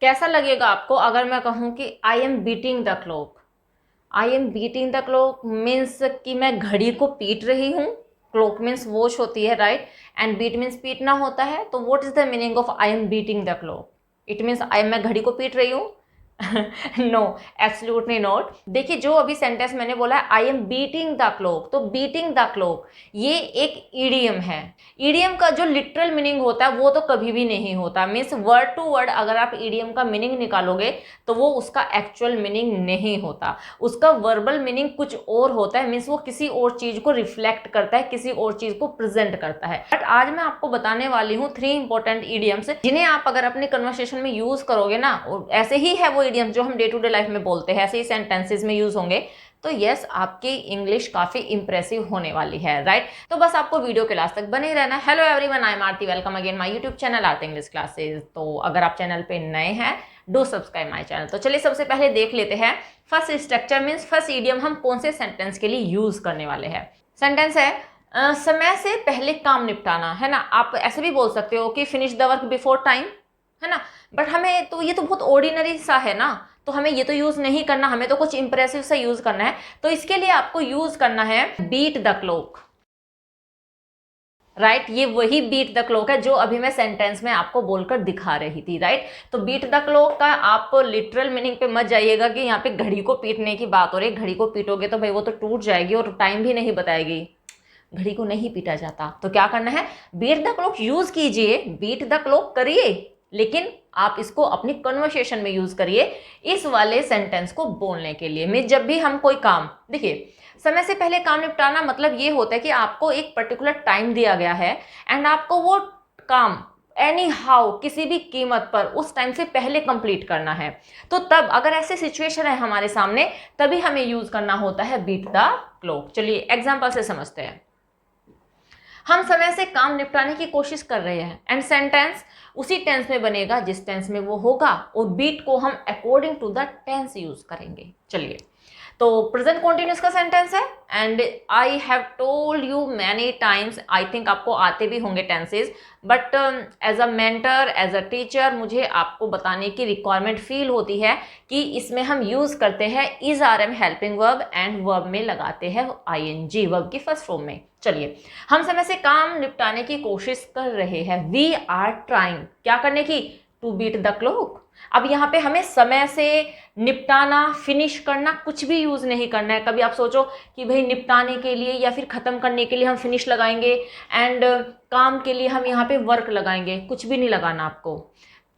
कैसा लगेगा आपको अगर मैं कहूँ कि आई am beating the clock? I am beating the clock means कि मैं घड़ी को पीट रही हूँ। क्लॉक मीन्स वॉच होती है, राइट, एंड बीट मीन्स पीटना होता है। तो what is the meaning of I am beating the clock? It means I मैं घड़ी को पीट रही हूँ? No, absolutely not. देखिए, जो अभी सेंटेंस मैंने बोला है I am beating the clock, तो बीटिंग द क्लॉक ये एक ईडियम है। ईडियम का जो लिटरल मीनिंग होता है वो तो कभी भी नहीं होता। मीन्स वर्ड टू वर्ड अगर आप ईडियम का मीनिंग निकालोगे तो वो उसका एक्चुअल मीनिंग नहीं होता। उसका वर्बल मीनिंग कुछ और होता है। मीन्स वो किसी और चीज को रिफ्लेक्ट करता है, किसी और चीज को प्रेजेंट करता है। बट आज मैं आपको बताने वाली हूँ 3 इंपॉर्टेंट ईडियम्स, जिन्हें आप अगर अपने कन्वर्सेशन में यूज करोगे ना, ऐसे ही है वो ईडियम्स जो हम डे टू डे लाइफ में बोलते हैं, ऐसे ही सेंटेंसेस में यूज होंगे, तो यस, आपकी इंग्लिश काफी इंप्रेसिव होने वाली है, राइट। तो बस आपको वीडियो के लास्ट तक बने रहना। Hello everyone, I am Aarti, welcome again my YouTube channel Aarti English classes. तो अगर आप चैनल पे नए हैं, डू सब्सक्राइब माय चैनल। तो चलिए सबसे पहले देख लेते हैं first structure means first idiom हम कौन से सेंटेंस के लिए यूज करने वाले हैं। सेंटेंस है समय से पहले काम निपटाना, है ना। आप ऐसे भी बोल सकते हो कि finish the work before time, है ना। बट हमें तो ये तो बहुत ऑर्डिनरी सा है ना, तो हमें ये तो यूज नहीं करना, हमें तो कुछ इंप्रेसिव सा यूज करना है। तो इसके लिए आपको यूज करना है बीट द क्लॉक, राइट। ये वही बीट द क्लॉक है जो अभी मैं सेंटेंस में आपको बोलकर दिखा रही थी, राइट। तो बीट द क्लॉक का आप लिटरल मीनिंग पे मत जाइएगा कि यहाँ पे घड़ी को पीटने की बात हो रही है। घड़ी को पीटोगे तो भाई वो तो टूट जाएगी और टाइम भी नहीं बताएगी। घड़ी को नहीं पीटा जाता। तो क्या करना है, बीट द क्लॉक यूज कीजिए, बीट द क्लॉक करिए, लेकिन आप इसको अपनी कन्वर्सेशन में यूज करिए इस वाले सेंटेंस को बोलने के लिए। मैं जब भी हम कोई काम, देखिए, समय से पहले काम निपटाना मतलब ये होता है कि आपको एक पर्टिकुलर टाइम दिया गया है एंड आपको वो काम एनी हाउ किसी भी कीमत पर उस टाइम से पहले कंप्लीट करना है। तो तब अगर ऐसे सिचुएशन है हमारे सामने, तभी हमें यूज करना होता है बीट द क्लॉक। चलिए एग्जांपल से समझते हैं। हम समय से काम निपटाने की कोशिश कर रहे हैं एंड सेंटेंस उसी टेंस में बनेगा जिस टेंस में वो होगा, और बीट को हम according to the tense use करेंगे। चलिए, तो प्रेजेंट कॉन्टिन्यूस का सेंटेंस है and I have told you many times. I think आपको आते भी होंगे tenses, but as a mentor, as a teacher, मुझे आपको बताने की रिक्वायरमेंट फील होती है कि इसमें हम यूज करते हैं is R am helping verb and verb में लगाते हैं ing वर्ब की फर्स्ट फॉर्म में। चलिए, हम समय से काम निपटाने की कोशिश कर रहे हैं। वी आर ट्राइंग, क्या करने की, टू बीट द क्लॉक। अब यहाँ पे हमें समय से निपटाना, फिनिश करना कुछ भी यूज नहीं करना है। कभी आप सोचो कि भाई निपटाने के लिए या फिर खत्म करने के लिए हम फिनिश लगाएंगे एंड काम के लिए हम यहाँ पे वर्क लगाएंगे, कुछ भी नहीं लगाना आपको।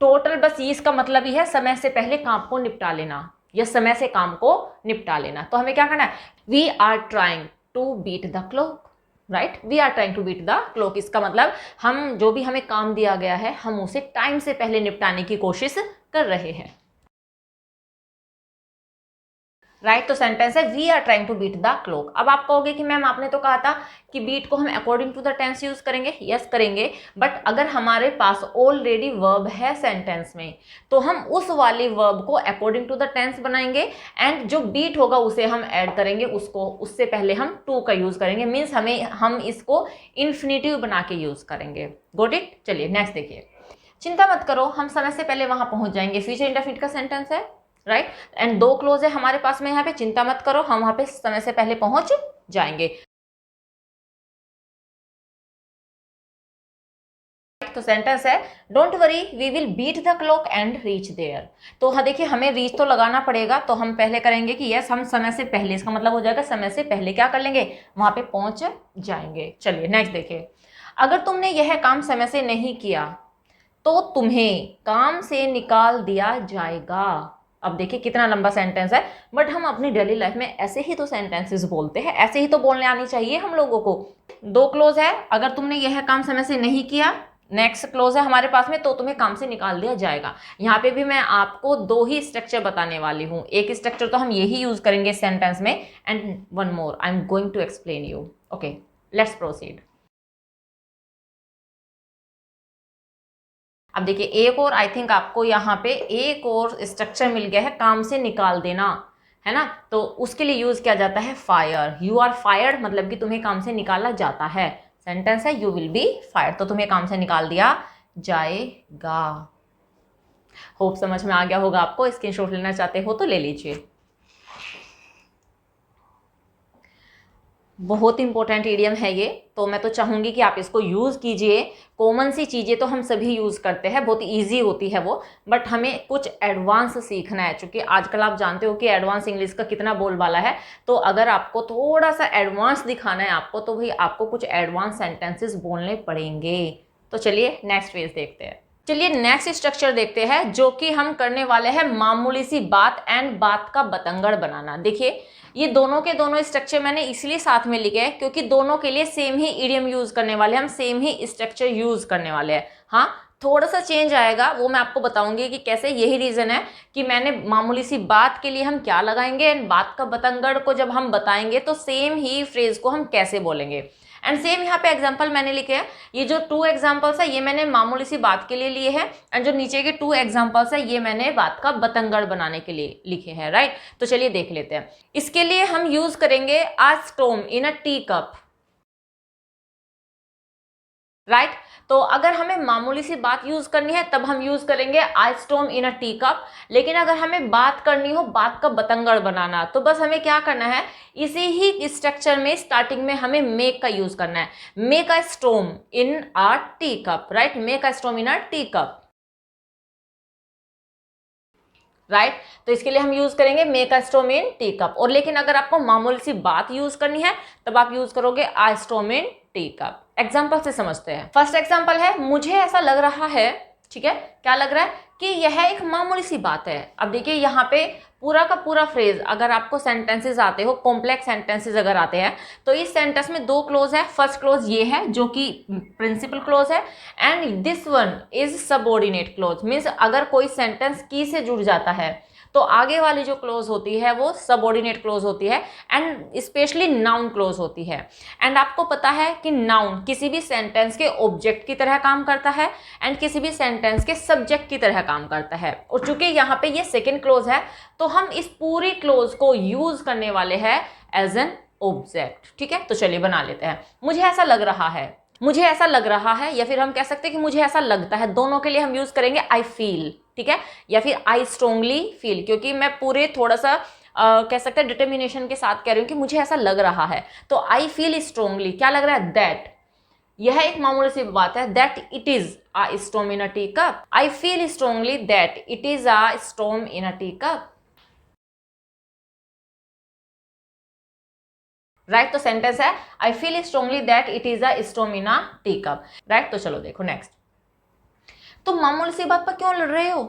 टोटल बस ये इसका मतलब ही है समय से पहले काम को निपटा लेना या समय से काम को निपटा लेना। तो हमें क्या करना है, we are trying to beat the clock, right. We are trying to beat the clock, इसका मतलब हम जो भी हमें काम दिया गया है हम उसे टाइम से पहले निपटाने की कोशिश कर रहे हैं, राइट। तो सेंटेंस है we are trying to beat the clock. अब आप कहोगे कि मैम आपने तो कहा था कि बीट को हम according to the tense use करेंगे। यस करेंगे, बट अगर हमारे पास ऑलरेडी वर्ब है सेंटेंस में तो हम उस वाली वर्ब को अकॉर्डिंग टू द टेंस बनाएंगे एंड जो बीट होगा उसे हम ऐड करेंगे, उसको उससे पहले हम टू का यूज करेंगे। मीन्स हम इसको इन्फिनिटिव बना के यूज करेंगे। Got it. चलिए नेक्स्ट देखिए। चिंता मत करो, हम समय से पहले वहां पहुंच जाएंगे। फ्यूचर इंडेफिनिट का सेंटेंस है, राइट, एंड 2 क्लोज है हमारे पास में यहाँ पे। चिंता मत करो, हम वहां पे समय से पहले पहुंच जाएंगे। तो सेंटेंस है don't worry we will beat the clock and reach there. तो हाँ देखिए, हमें रीच तो लगाना पड़ेगा, तो हम पहले करेंगे कि यस हम समय से पहले, इसका मतलब हो जाएगा समय से पहले क्या कर लेंगे, वहां पे पहुंच जाएंगे। चलिए नेक्स्ट देखिए। अगर तुमने यह काम समय से नहीं किया तो तुम्हें काम से निकाल दिया जाएगा। अब देखिए कितना लंबा सेंटेंस है, बट हम अपनी डेली लाइफ में ऐसे ही तो सेंटेंसेस बोलते हैं, ऐसे ही तो बोलने आनी चाहिए हम लोगों को। 2 क्लोज है, अगर तुमने यह काम समय से नहीं किया, नेक्स्ट क्लोज है हमारे पास में, तो तुम्हें काम से निकाल दिया जाएगा। यहाँ पे भी मैं आपको 2 ही स्ट्रक्चर बताने वाली हूँ। एक स्ट्रक्चर तो हम यही यूज करेंगे सेंटेंस में and one more I am going to explain you. Okay, let's proceed. अब देखिए एक और, आई थिंक आपको यहाँ पे एक और स्ट्रक्चर मिल गया है, काम से निकाल देना, है ना। तो उसके लिए यूज किया जाता है फायर। यू आर फायर्ड मतलब कि तुम्हें काम से निकाला जाता है। सेंटेंस है यू विल बी फायर्ड, तो तुम्हें काम से निकाल दिया जाएगा। होप समझ में आ गया होगा आपको। स्क्रीनशॉट लेना चाहते हो तो ले लीजिए। बहुत इंपॉर्टेंट इडियम है ये, तो मैं तो चाहूंगी कि आप इसको यूज़ कीजिए। कॉमन सी चीज़ें तो हम सभी यूज़ करते हैं, बहुत इजी होती है वो, बट हमें कुछ एडवांस सीखना है, क्योंकि आजकल आप जानते हो कि एडवांस इंग्लिश का कितना बोलबाला है। तो अगर आपको थोड़ा सा एडवांस दिखाना है आपको, तो भाई आपको कुछ एडवांस सेंटेंसेस बोलने पड़ेंगे। तो चलिए नेक्स्ट पेज देखते हैं। चलिए नेक्स्ट स्ट्रक्चर देखते हैं, जो कि हम करने वाले हैं मामूली सी बात एंड बात का बतंगड़ बनाना। देखिए ये दोनों के दोनों स्ट्रक्चर मैंने इसलिए साथ में लिखे हैं क्योंकि दोनों के लिए सेम ही इडियम यूज करने वाले हैं, हम सेम ही स्ट्रक्चर यूज करने वाले हैं। हाँ, थोड़ा सा चेंज आएगा, वो मैं आपको बताऊंगी कि कैसे। यही रीजन है कि मैंने मामूली सी बात के लिए हम क्या लगाएंगे एंड बात का बतंगड़ को जब हम बताएंगे तो सेम ही फ्रेज को हम कैसे बोलेंगे। एंड सेम यहाँ पे एग्जाम्पल मैंने लिखे हैं। ये जो 2 एग्जाम्पल्स है ये मैंने मामूली सी बात के लिए लिए हैं, एंड जो नीचे के 2 एग्जाम्पल्स है ये मैंने बात का बतंगड़ बनाने के लिए लिखे हैं, राइट। तो चलिए देख लेते हैं। इसके लिए हम यूज करेंगे आ स्टोम in a tea cup, right. तो अगर हमें मामूली सी बात यूज करनी है तब हम यूज करेंगे आई स्टोम इन अ टी कप। लेकिन अगर हमें बात करनी हो, बात का बतंगड़ बनाना, तो बस हमें क्या करना है, इसी ही स्ट्रक्चर में स्टार्टिंग में हमें मेक का यूज करना है। Make a storm in a tea cup, right. Make a storm in a tea cup, right. तो इसके लिए हम यूज करेंगे make a storm in tea cup. और लेकिन अगर आपको मामूली सी बात यूज करनी है तब आप यूज करोगे आई स्टोम इन टी कप। एग्जाम्पल से समझते हैं। फर्स्ट एग्जाम्पल है, मुझे ऐसा लग रहा है, ठीक है, क्या लग रहा है कि यह एक मामूली सी बात है। अब देखिए यहाँ पे पूरा का पूरा फ्रेज, अगर आपको सेंटेंसेस आते हो, कॉम्प्लेक्स सेंटेंसेस अगर आते हैं, तो इस सेंटेंस में 2 क्लोज है। फर्स्ट क्लोज ये है जो कि प्रिंसिपल क्लोज है, and this one is subordinate close. Means अगर कोई सेंटेंस की से जुड़ जाता है तो आगे वाली जो क्लोज होती है वो सबऑर्डिनेट क्लोज होती है, एंड स्पेशली नाउन क्लोज होती है। एंड आपको पता है कि नाउन किसी भी सेंटेंस के ऑब्जेक्ट की तरह काम करता है एंड किसी भी सेंटेंस के सब्जेक्ट की तरह काम करता है। और चूंकि यहाँ पे ये सेकेंड क्लोज है तो हम इस पूरी क्लोज को यूज करने वाले हैं एज एन ऑब्जेक्ट, ठीक है। तो चलिए बना लेते हैं। मुझे ऐसा लग रहा है, मुझे ऐसा लग रहा है, या फिर हम कह सकते हैं कि मुझे ऐसा लगता है। दोनों के लिए हम यूज करेंगे आई फील, ठीक है, या फिर आई स्ट्रोंगली फील, क्योंकि मैं पूरे थोड़ा सा कह सकते हैं डिटर्मिनेशन के साथ कह रही हूँ कि मुझे ऐसा लग रहा है। तो आई फील स्ट्रोंगली, क्या लग रहा है, दैट। यह एक मामूली सी बात है, that it is a storm in a tea cup. I feel strongly that it is a storm in a tea cup, right. तो सेंटेंस है I feel strongly that it is a storm in a tea cup, right. तो चलो देखो next. तुम मामूली सी बात पर क्यों लड़ रहे हो,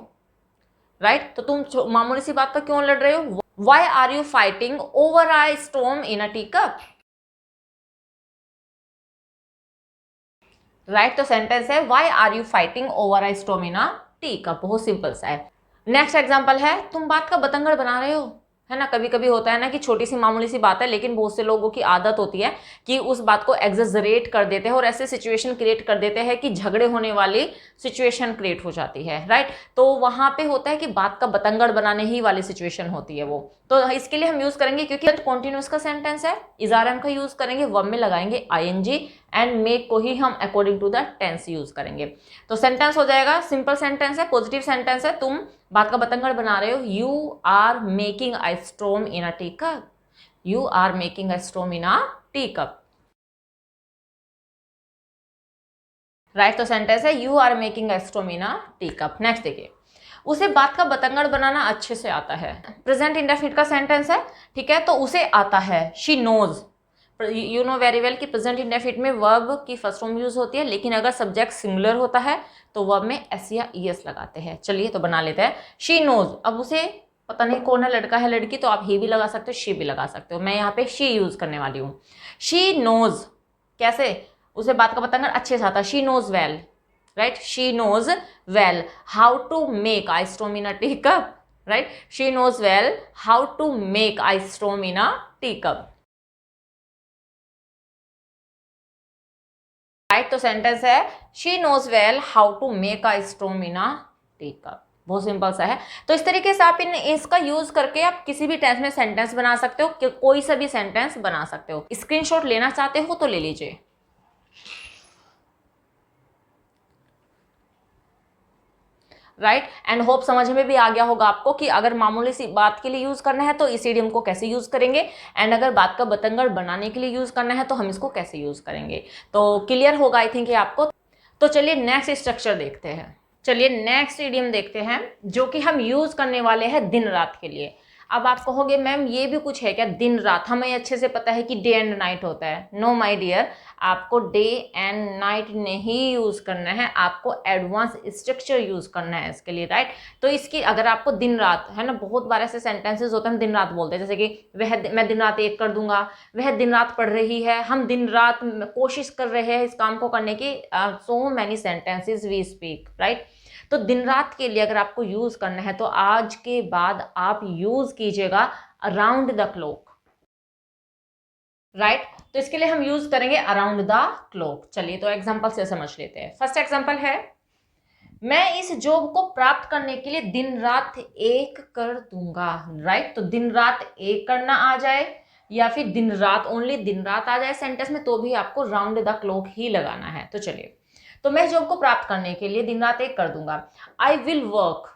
राइट। तो तुम मामूली सी बात पर क्यों लड़ रहे हो, why are you fighting over a storm in a tea cup, right. तो सेंटेंस है why are you fighting over a storm in a tea cup. बहुत सिंपल सा है। नेक्स्ट एग्जांपल है, तुम बात का बतंगड़ बना रहे हो, है ना। कभी कभी होता है ना कि छोटी सी मामूली सी बात है, लेकिन बहुत से लोगों की आदत होती है कि उस बात को एग्जेजरेट कर देते हैं और ऐसे सिचुएशन क्रिएट कर देते हैं कि झगड़े होने वाली सिचुएशन क्रिएट हो जाती है, राइट। तो वहां पे होता है कि बात का बतंगड़ बनाने ही वाली सिचुएशन होती है वो। तो इसके लिए हम यूज करेंगे, क्योंकि कॉन्टिन्यूस का सेंटेंस है, इजारम का यूज करेंगे, वर्ब में लगाएंगे आईएनजी, एंड मेक को ही हम according to the tense use करेंगे। तो सेंटेंस हो जाएगा, सिंपल सेंटेंस है, पॉजिटिव सेंटेंस है, तुम बात का बतंगड़ बना रहे हो, you are making a storm in a tea cup, you are making a storm in a tea cup, right. तो सेंटेंस है you are making a storm in a tea cup. Next देखिए, उसे बात का बतंगड़ बनाना अच्छे से आता है। प्रेजेंट इंडेफिनिट का सेंटेंस है, ठीक है, तो उसे आता है, she knows. You know very well कि प्रेजेंट इंडेफिनिट में वर्ब की फर्स्ट फॉर्म यूज होती है, लेकिन अगर सब्जेक्ट सिंगुलर होता है तो वर्ब में एस या ईएस लगाते हैं। चलिए तो बना लेते हैं, शी नोज। अब उसे पता नहीं कौन है, लड़का है लड़की, तो आप ही भी लगा सकते हो, शी भी लगा सकते हो। मैं यहाँ पे शी यूज करने वाली हूँ। शी नोज, कैसे, उसे बात का बतंगड़ अच्छे से आता है, she knows well, right, she knows well how to make ice storm in a teacup, right, she knows well how to make ice storm in a teacup, right। तो सेंटेंस है she knows well how to make ice storm in a teacup। बहुत simple सा है। तो इस तरीके से आप इसका यूज करके आप किसी भी टेंस में सेंटेंस बना सकते हो, कोई सा भी सेंटेंस बना सकते हो। स्क्रीनशॉट लेना चाहते हो तो ले लीजिए। राइट। एंड होप समझ में भी आ गया होगा आपको कि अगर मामूली सी बात के लिए यूज करना है तो इस इडियम को कैसे यूज करेंगे, एंड अगर बात का बतंगड़ बनाने के लिए यूज करना है तो हम इसको कैसे यूज करेंगे। तो क्लियर होगा आई थिंक ये आपको। तो चलिए नेक्स्ट स्ट्रक्चर देखते हैं। चलिए नेक्स्ट इडियम देखते हैं जो कि हम यूज करने वाले हैं दिन रात के लिए। अब आप कहोगे मैम ये भी कुछ है क्या दिन रात, हमें अच्छे से पता है कि डे एंड नाइट होता है। नो माय डियर, आपको डे एंड नाइट नहीं यूज करना है, आपको एडवांस स्ट्रक्चर यूज करना है इसके लिए, राइट। तो इसकी अगर आपको दिन रात है ना, बहुत बार ऐसे सेंटेंसेस होते हैं हम दिन रात बोलते हैं, जैसे कि मैं दिन रात एक कर दूंगा, वह दिन रात पढ़ रही है, हम दिन रात कोशिश कर रहे हैं इस काम को करने की। So many sentences we speak, right. तो दिन रात के लिए अगर आपको यूज करना है तो आज के बाद आप यूज कीजिएगा अराउंड द क्लॉक, राइट। तो इसके लिए हम यूज करेंगे अराउंड द क्लॉक। चलिए तो एग्जांपल से समझ लेते हैं। फर्स्ट एग्जांपल है, मैं इस जॉब को प्राप्त करने के लिए दिन रात एक कर दूंगा, राइट। तो दिन रात एक करना आ जाए या फिर दिन रात ओनली दिन रात आ जाए सेंटेंस में, तो भी आपको राउंड द क्लॉक ही लगाना है। तो चलिए, तो मैं जॉब को प्राप्त करने के लिए दिन रात एक कर दूंगा। I will work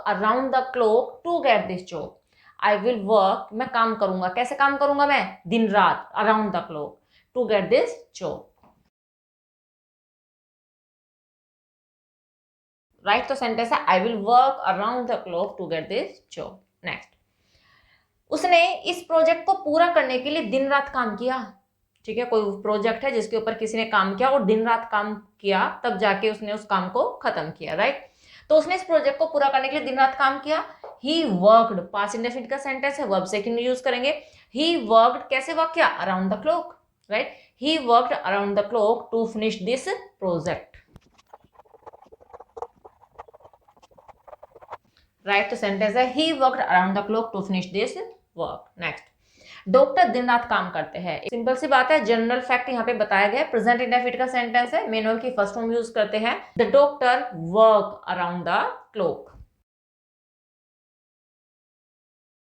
around the clock to get this job. I will work, मैं काम करूंगा, कैसे काम करूंगा मैं, दिन रात, around the clock to get this job, right. तो सेंटेंस है I will work around the clock to get this job. Next, उसने इस प्रोजेक्ट को पूरा करने के लिए दिन रात काम किया। ठीक है, कोई प्रोजेक्ट है जिसके ऊपर किसी ने काम किया और दिन रात काम किया, तब जाके उसने उस काम को खत्म किया, राइट। तो उसने इस प्रोजेक्ट को पूरा करने के लिए दिन रात काम किया। ही वर्कड, पास्ट इंडेफिनिट का सेंटेंस है, वर्ब सेकंड यूज करेंगे। ही वर्कड, कैसे वर्क किया, around the clock, right. He worked around the clock to finish this project, right. तो सेंटेंस है he worked around the clock to finish this work. Next, doctor दिन रात काम करते हैं। सिंपल सी बात है, जनरल फैक्ट यहाँ पे बताया गया है। प्रेजेंट इंडेफिनिट का सेंटेंस है, मैनुअल की फर्स्ट फॉर्म यूज करते हैं, the doctor work around the clock,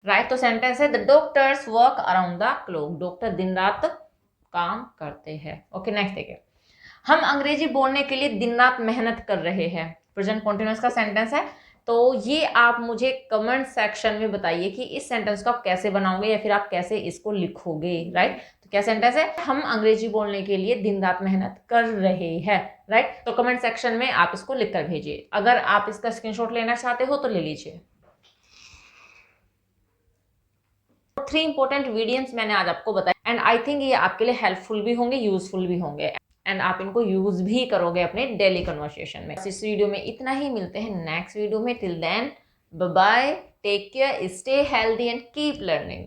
right. तो सेंटेंस है the doctors work around the clock, doctor दिन रात काम करते हैं। ओके, नेक्स्ट देखिए, हम अंग्रेजी बोलने के लिए दिन रात मेहनत कर रहे हैं। प्रेजेंट कॉन्टिन्यूअस का सेंटेंस है। तो ये आप मुझे कमेंट सेक्शन में बताइए कि इस सेंटेंस को आप कैसे बनाओगे या फिर आप कैसे इसको लिखोगे, राइट। तो क्या सेंटेंस है, हम अंग्रेजी बोलने के लिए दिन रात मेहनत कर रहे हैं, राइट। तो कमेंट सेक्शन में आप इसको लिखकर भेजिए। अगर आप इसका स्क्रीनशॉट लेना चाहते हो तो ले लीजिए। 3 इंपॉर्टेंट वीडियोस मैंने आज आपको बताया एंड आई थिंक ये आपके लिए हेल्पफुल भी होंगे, यूजफुल भी होंगे एंड आप इनको यूज भी करोगे अपने डेली कन्वर्सेशन में। इस वीडियो में इतना ही, मिलते हैं नेक्स्ट वीडियो में। Till then bye bye, take care, stay healthy and keep learning.